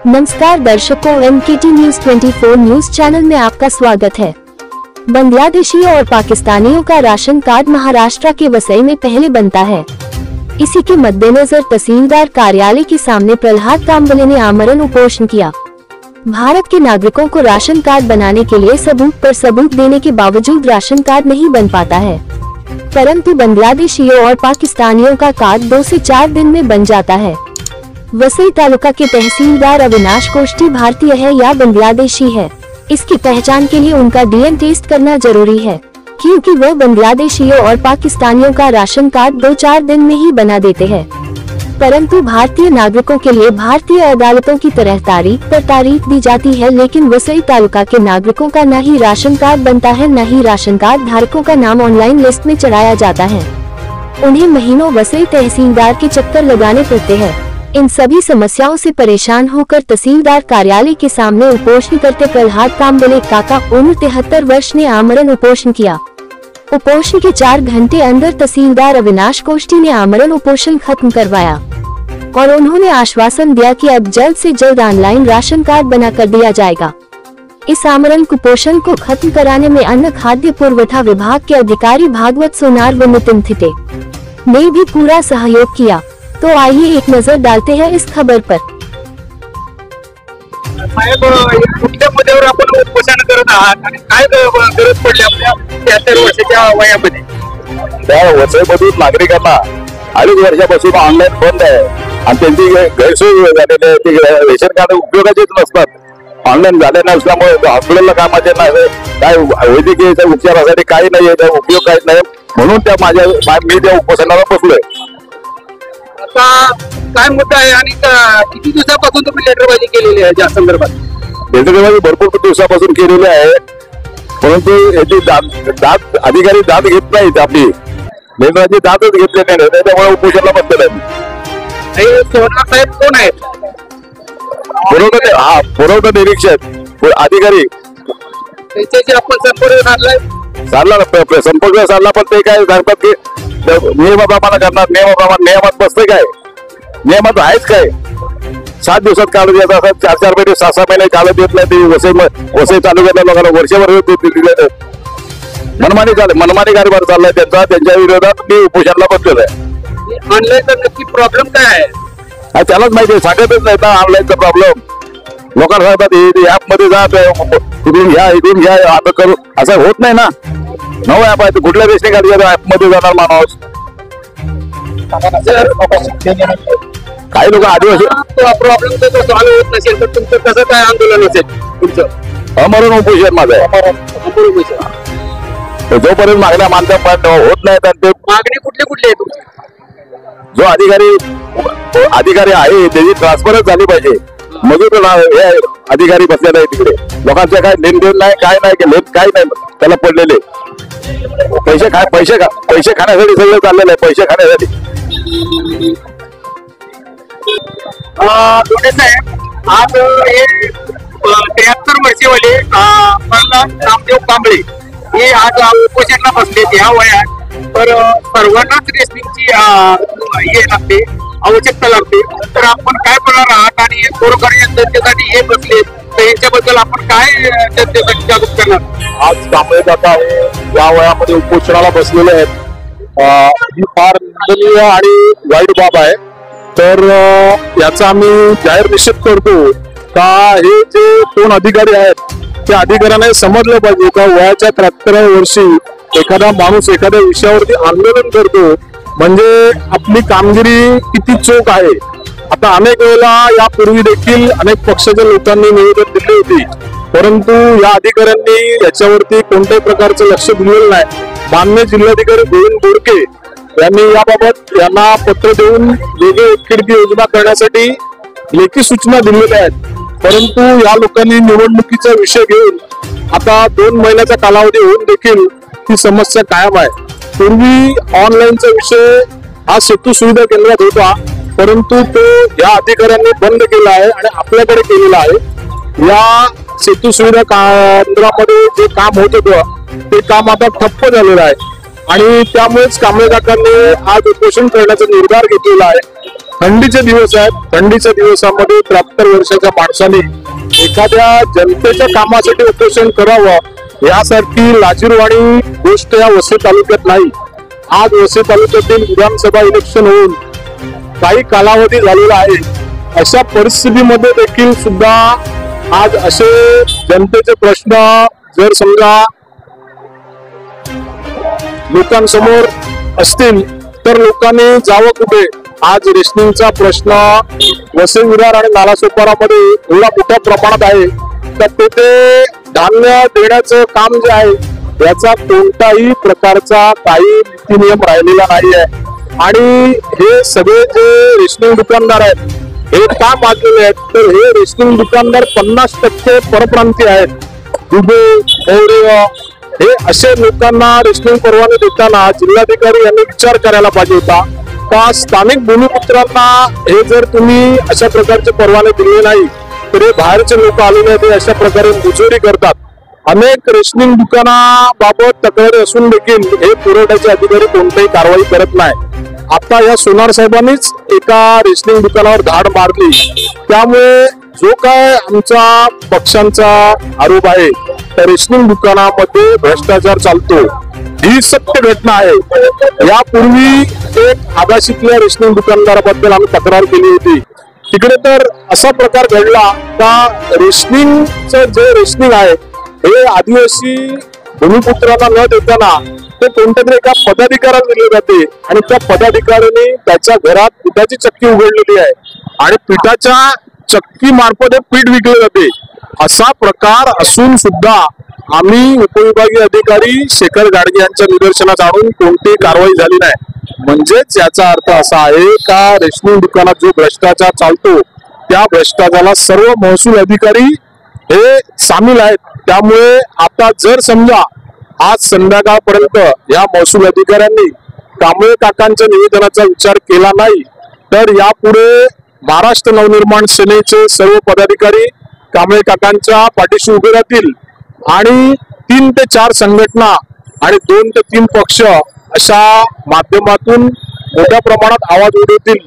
नमस्कार दर्शकों, MKT news 24 news channel में आपका स्वागत है। बांग्लादेशी और पाकिस्तानियों का राशन कार्ड महाराष्ट्र के वसई में पहले बनता है। इसी के मद्देनजर तहसीलदार कार्यालय के सामने प्रहलाद कांबले ने आमरण उपोषण किया। भारत के नागरिकों को राशन कार्ड बनाने के लिए सबूत पर सबूत देने के बावजूद राशन कार्ड नहीं बन पाता है, परंतु बांग्लादेशियों और पाकिस्तानियों का कार्ड 2 से 4 दिन में बन जाता है। वसई तालुका के तहसीलदार अविनाश कोष्टी भारतीय है या बांग्लादेशी है, इसकी पहचान के लिए उनका DNA टेस्ट करना जरूरी है, क्योंकि वह बांग्लादेशियों और पाकिस्तानियों का राशन कार्ड 2-4 दिन में ही बना देते हैं, परंतु भारतीय नागरिकों के लिए भारतीय अदालतों की तरह तारीख पर तारीख दी जाती है। लेकिन वसई तालुका के नागरिकों का न ही राशन कार्ड बनता है, न ही राशन कार्ड धारकों का नाम ऑनलाइन लिस्ट में चढ़ाया जाता है। उन्हें महीनों वसई तहसीलदार के चक्कर लगाने पड़ते हैं। इन सभी समस्याओं से परेशान होकर तहसीलदार कार्यालय के सामने उपोषण करते प्रहलाद कांबले काका उम्र 73 वर्ष ने आमरण उपोषण किया। उपोषण के 4 घंटे अंदर तहसीलदार अविनाश कोष्टी ने आमरण उपोषण खत्म करवाया और उन्होंने आश्वासन दिया कि अब जल्द से जल्द ऑनलाइन राशन कार्ड बना कर दिया जाएगा। इस आमरण कुपोषण को खत्म कराने में अन्न खाद्य पुरवठा विभाग के अधिकारी भागवत सोनार व नितिन थिटे ने भी पूरा सहयोग किया। तो आइए एक नजर डालते हैं इस खबर पर। साहेब, कुठल्या मुद्द्यावर आपण उपोषण करत आहात आणि काय गरज पडली आपल्या 73 वर्षाच्या वयामध्ये? त्या वसईमधील नागरिकांना 2.5 वर्षापासून ऑनलाईन बंद आहे आणि त्यांची गैरसोय झालेली आहे। ती रेशन कार्ड उपयोगाचेच नसतात, ऑनलाईन झाले नसल्यामुळे हॉस्पिटलला कामाचे नाही, काय वैद्यकीय उपचारासाठी काही नाही, उपयोग काहीच नाही, म्हणून मी त्या उपोषणाला बसलोय। आता काय मुद्दा आहे आणि किती दिवसापासून तुम्ही लेटरबाजी केलेली आहे या संदर्भात? लेटरबाजी भरपूर दिवसापासून केलेली आहे, परंतु याची दाद अधिकारी दाद घेत नाहीत, आपली लेटरची दादच घेतले नाही, त्यामुळे उपोषणाला बसलेलं आहे। सोनार साहेब कोण आहेत? पुरवठा निरीक्षक अधिकारी, त्यांच्याशी आपण संपर्क साधला संपर्क साधला, पण ते काय सांगतात की नियमाप्रमाणे करणार, नियमात बसते काय, नियमात आहेच काय, 7 दिवसात काढून येत असतात, 4-4 महिने 6-6 महिने काढत येत नाही। वसई तालुक्यातल्या लोकांना वर्षभर मनमानी कारभार चाललाय त्यांच्या विरोधात मी उपोषणाला बसलेलो आहे। ऑनलाईनचा नक्की प्रॉब्लेम काय आहे त्यालाच माहिती आहे, सांगतच नाही ना ऑनलाईनचा प्रॉब्लेम। लोकांना सांगतात ऍप मध्ये जा, इथून घ्या आता करू, असं होत नाही ना। नवं ऍप आहे, कुठल्या रेशनिंग कार्ड ऍप मध्ये जाणार माणूस? काही लोक आदिवासी प्रॉब्लेम जर सॉल्व्ह होत नसेल तर तुमचं कसं काय आंदोलन असेल? तुमचं अमरण उपोषण माझं आहे। जोपर्यंत मागण्या मानता पण होत नाहीत, आणि ते मागणी कुठली आहे तुमची? जो अधिकारी आहे त्याची ट्रान्सफरच झाली पाहिजे। मजूर हे अधिकारी बसलेला आहे तिकडे, लोकांचे काय लेनदेन नाही, काय नाही, काय नाही, त्याला पडलेले पैसे खाण्यासाठी सगळं चाललेलं आहे, पैसे खाण्यासाठी। दोडे साहेब, आज हे 73 वर्षेवाले प्रल्हाद रामदेव कांबळे हे आज उपोषणाला बसले या वयात। तर सर्वांनाच रेशनिंगची हे लागते, आवश्यकता लागते, तर आपण काय करणार आहात आणि गोरगरीब जनतेसाठी हे बसले, तर याच्याबद्दल आपण काय जनतेसाठी जागृत करणार? आज कांबळे काका या वयामध्ये उपोषणाला बसलेले आहेत, ही फार निंदनीय आणि वाईट बाब आहे। तर याचा आम्ही जाहीर निषेध करतो का हे जे 2 अधिकारी आहेत त्या अधिकाऱ्याने समजलं पाहिजे का वयाच्या 73व्या वर्षी एखादा माणूस एखाद्या विषयावरती आंदोलन करतो म्हणजे आपली कामगिरी किती चोख आहे। आता अनेक वेळेला यापूर्वी देखील अनेक पक्षाच्या लोकांनी निवेदन दिली होती, परंतु या अधिकाऱ्यांनी याच्यावरती कोणत्याही प्रकारचं लक्ष दिलेलं नाही। माननीय जिल्हाधिकारी गोविंद बोडके यांनी याबाबत यांना पत्र देऊन वेगळी खिडकी योजना करण्यासाठी लेखी सूचना दिलेल्या आहेत, परंतु या लोकांनी निवडणुकीचा विषय घेऊन आता 2 महिन्याचा कालावधी होऊन देखील ही समस्या कायम आहे। पूर्वी ऑनलाईनचा विषय हा सेतू सुविधा केंद्रात होता, परंतु तो या अधिकाऱ्यांनी बंद केला आहे आणि आपल्याकडे केलेला आहे। या सेतू सुविधा केंद्रामध्ये जे काम होत होतं ते काम आता ठप्प झालेलं आहे आणि त्यामुळेच कांबळे काकांनी आज उपोषण करण्याचा निर्धार घेतलेला आहे। थंडीचे दिवस आहेत. थंडीच्या दिवसामध्ये 73 वर्षाच्या माणसाने एखाद्या जनतेच्या कामासाठी उपोषण करावं यासारखी लाजिरवाणी गोष्ट या वसई तालुक्यात नाही. आज वसई तालुक्यातील विधानसभा इलेक्शन होऊन काही कालावधी झालेला आहे. अशा परिस्थितीमध्ये देखील सुद्धा आज असे जनतेचे प्रश्न जर समजा लोकांसमोर असतील तर लोकांनी जावं कुठे. आज रेशनिंगचा प्रश्न वसई विरार आणि नालासोपारामध्ये एवढा मोठ्या प्रमाणात आहे तर तिथे धान्य देण्याचं काम जे आहे याचा कोणताही प्रकारचा काही नीती नियम राहिलेला नाही आहे. आणि हे सगळे जे रेशनिंग दुकानदार आहेत हे का माजलेले आहेत तर हे रेशनिंग दुकानदार 50% परप्रांतीय आहेत. दुबे, मौर्य हे असे लोकांना रेशनिंग परवाने देताना जिल्हाधिकारी यांनी विचार करायला पाहिजे होता का स्थानिक भूमिपुत्रांना हे जर तुम्ही अशा प्रकारचे परवाने दिले नाही तर हे बाहेरचे लोक आलेले ते अशा प्रकारे मुजोरी करतात. अनेक रेशनिंग दुकानाबाबत तक्रारी असून देखील हे पुरवठ्याचे अधिकारी कोणतीही कारवाई करत नाही. आता या सोनार साहेबांनीच एका रेशनिंग दुकानावर धाड मारली. त्यामुळे जो काय आमचा पक्षांचा आरोप आहे त्या रेशनिंग दुकानामध्ये भ्रष्टाचार चालतो ही सत्य घटना आहे. यापूर्वी एक आगाशीतल्या रेशनिंग दुकानदाराबद्दल आम्ही तक्रार केली होती. तिकडे तर असा प्रकार घडला का रेशनिंगचं जे रेशनिंग आहे हे आदिवासी भूमिपुत्रांना न देताना ते कोणत्या तरी एका पदाधिकाऱ्याला दिले जाते आणि त्या पदाधिकाऱ्याने त्याच्या घरात पिठाची चक्की उघडलेली आहे आणि पिठाच्या चक्की मार्फत पीठ विकले जाते. असा प्रकार असून सुद्धा आम्ही उपविभागीय अधिकारी शेखर गाडगे यांच्या निदर्शनास आणून कोणतीही कारवाई झाली नाही. म्हणजेच याचा अर्थ असा आहे का रेशनिंग दुकानात जो भ्रष्टाचार चालतो त्या भ्रष्टाचाराला सर्व महसूल अधिकारी हे सामील आहेत. त्यामुळे आता जर समजा आज संध्याकाळपर्यंत या महसूल अधिकाऱ्यांनी कांबळे काकांच्या निवेदनाचा विचार केला नाही तर यापुढे महाराष्ट्र नवनिर्माण सेनेचे सर्व पदाधिकारी कांबळे काकांच्या पाठीशी उभे राहतील आणि 3 ते 4 संघटना आणि 2 ते 3 पक्ष अशा माध्यमातून मोठ्या प्रमाणात आवाज उठवतील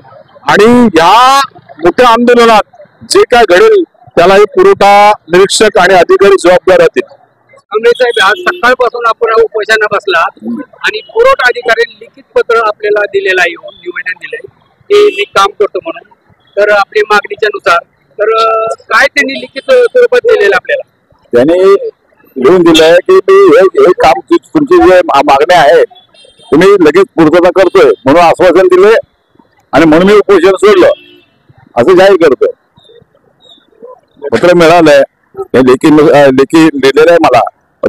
आणि या मोठ्या आंदोलनात जे काय घडेल त्याला हे पुरवठा निरीक्षक आणि अधिकारी जबाबदार राहतील. कांबळे साहेब, आज सकाळपासून आपण उपोषणाला बसला आणि पुरवठा अधिकाऱ्यांनी लिखित पत्र आपल्याला दिलेलं आहे, निवेदन दिलंय ते मी काम करतो म्हणून. तर आपल्या मागणीच्या नुसार तर काय त्यांनी लिखित स्वरूपात दिलेलं आपल्याला? त्यांनी लिहून दिलंय की मी हे काम तुमची जे मागण्या आहे तुम्ही लगेच पूर्तता करतोय म्हणून आश्वासन दिले आणि म्हणून मी उपोषण सोडलं असं जाहीर करतोय. पत्र मिळालंय हे लेखी लिहिलेलं आहे मला.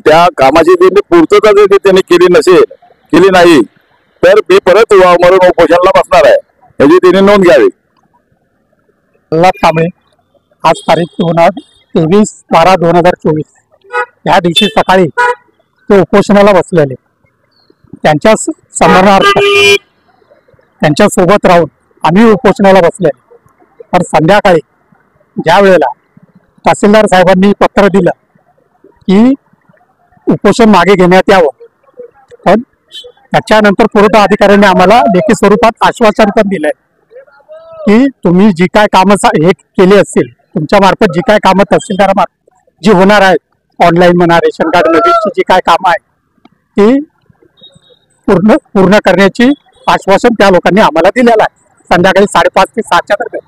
त्या कामाची जी पूर्तता जर त्यांनी केली नाही तर मी परत मरण उपोषणाला बसणार आहे याची त्यांनी नोंद घ्यावी. कांबळे आज तारीख 23/12/2024 या दिवशी सकाळी ते उपोषणाला बसलेले. त्यांच्या समरणार्थ त्यांच्या सोबत राहून आम्ही उपोषणाला बसले. पण संध्याकाळी ज्या वेळेला तहसीलदार साहेबांनी पत्र दिलं की उपोषण मागे घेण्यात यावं पण त्याच्यानंतर पुरवठा अधिकाऱ्यांनी आम्हाला लेखी स्वरूपात आश्वासन पण दिलंय की तुम्ही जी काय कामं हे केली असतील तुमच्या मार्फत जी काय कामं तहसीलदारामार्फत जी होणार आहेत ऑनलाईन म्हणा रेशन कार्ड नवीनची जी काय कामं आहेत ती पूर्ण करण्याची आश्वासन त्या लोकांनी आम्हाला दिलेलं आहे. संध्याकाळी 5:30 ते 7च्या दरम्यान